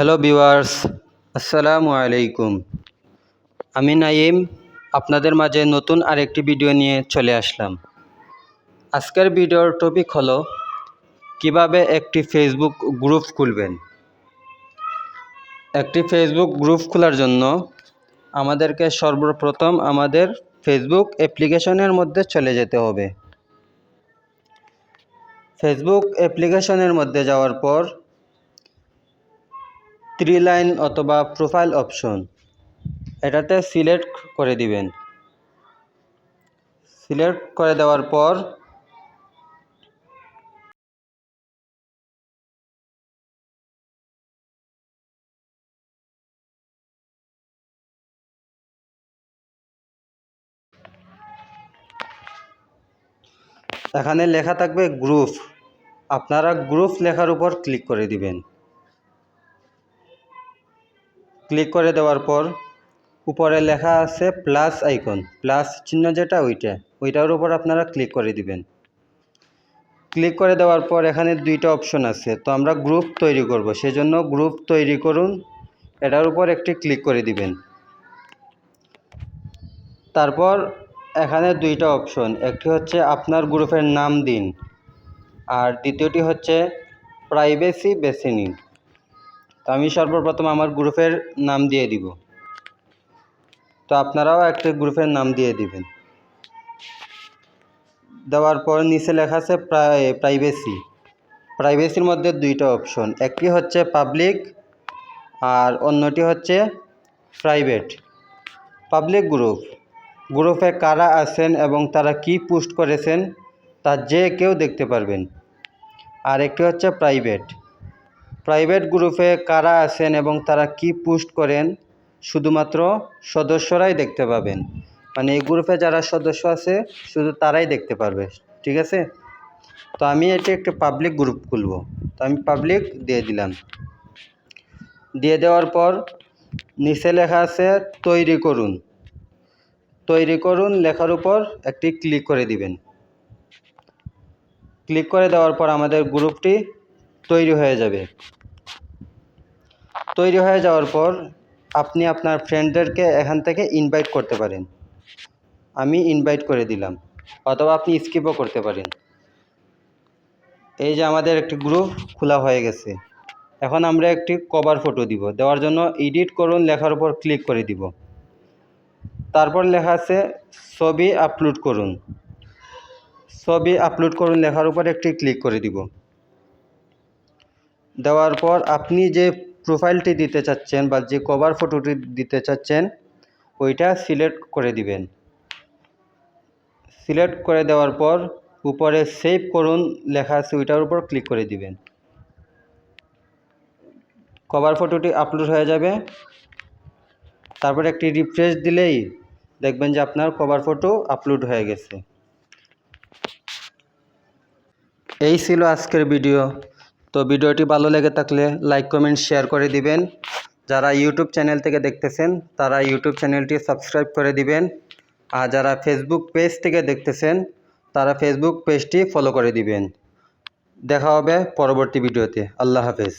Hello viewers, আসসালামু আলাইকুম। আমি নাইম আপনাদের মাঝে নতুন আরেকটি ভিডিও নিয়ে চলে আসলাম। আজকের ভিডিওর টপিক হলো কিভাবে একটি ফেসবুক গ্রুপ খুলবেন। একটি ফেসবুক গ্রুপ খোলার জন্য আমাদেরকে সর্বপ্রথম আমাদের ফেসবুক অ্যাপ্লিকেশনের মধ্যে চলে যেতে হবে। ফেসবুক অ্যাপ্লিকেশনের মধ্যে যাওয়ার পর 3 লাইন অথবা প্রোফাইল অপশন এটাতে সিলেক্ট করে দিবেন। সিলেক্ট করে দেওয়ার পর এখানে লেখা থাকবে গ্রুপ, আপনারা গ্রুপ লেখার উপর ক্লিক করে দিবেন। ক্লিক করে দেওয়ার পর উপরে লেখা আছে প্লাস আইকন, প্লাস চিহ্ন যেটা ওইটার উপর আপনারা ক্লিক করে দিবেন। ক্লিক করে দেওয়ার পর এখানে দুইটা অপশন আছে, তো আমরা গ্রুপ তৈরি করব, সেজন্য গ্রুপ তৈরি করুন এটার উপর একটি ক্লিক করে দিবেন। তারপর এখানে দুইটা অপশন, একটি হচ্ছে আপনার গ্রুপের নাম দিন আর দ্বিতীয়টি হচ্ছে প্রাইভেসি বেছে নিন। তো আমি সর্বপ্রথম আমার গ্রুপের নাম দিয়ে দিব, তো আপনারাও একটা গ্রুপের নাম দিয়ে দিবেন। দেওয়ার পর নিচে লেখা আছে প্রাইভেসি। প্রাইভেসির মধ্যে দুইটা অপশন, একটি হচ্ছে পাবলিক আর অন্যটি হচ্ছে প্রাইভেট। পাবলিক গ্রুপে কারা আছেন এবং তারা কি পোস্ট করেছেন তা যে কেউ দেখতে পারবেন। আর একটি হচ্ছে প্রাইভেট গ্রুপে কারা আছেন এবং তারা কি পোস্ট করেন শুধুমাত্র সদস্যরাই দেখতে পাবেন, মানে এই গ্রুপে যারা সদস্য আছে শুধু তারাই দেখতে পারবে, ঠিক আছে। তো আমি এটি একটা পাবলিক গ্রুপ খুলব, তো আমি পাবলিক দিয়ে দিলাম। দিয়ে দেওয়ার পর নিচে লেখা আছে তৈরি করুন লেখার উপর একটি ক্লিক করে দিবেন। ক্লিক করে দেওয়ার পর আমাদের গ্রুপটি তৈরি হয়ে যাবে। তৈরি হয়ে যাওয়ার পর আপনি আপনার ফ্রেন্ডদেরকে এখান থেকে ইনভাইট করতে পারেন। আমি ইনভাইট করে দিলাম, অথবা আপনি স্কিপও করতে পারেন। এই যে আমাদের একটি গ্রুপ খোলা হয়ে গেছে। এখন আমরা একটি কভার ফটো দিব, দেওয়ার জন্য এডিট করুন লেখার উপর ক্লিক করে দিব। তারপর লেখা আছে ছবি আপলোড করুন লেখার উপর একটি ক্লিক করে দিব। দেওয়ার পর আপনি যে প্রোফাইলটি দিতে চাচ্ছেন বা যে কভার ফটোটি দিতে চাচ্ছেন ওইটা সিলেক্ট করে দিবেন। সিলেক্ট করে দেওয়ার পর উপরে সেভ করুন লেখা আছে ওইটার উপর ক্লিক করে দিবেন। কভার ফটোটি আপলোড হয়ে যাবে। তারপর একটি রিফ্রেশ দিলেই দেখবেন যে আপনার কভার ফটো আপলোড হয়ে গেছে। এই ছিল আজকের ভিডিও। তো ভিডিওটি ভালো লেগে থাকলে লাইক কমেন্ট শেয়ার করে দিবেন। যারা ইউটিউব চ্যানেল থেকে দেখতেছেন তারা ইউটিউব চ্যানেলটি সাবস্ক্রাইব করে দিবেন, আর যারা ফেসবুক পেজ থেকে দেখতেছেন তারা ফেসবুক পেজটি ফলো করে দিবেন। দেখা হবে পরবর্তী ভিডিওতে। আল্লাহ হাফেজ।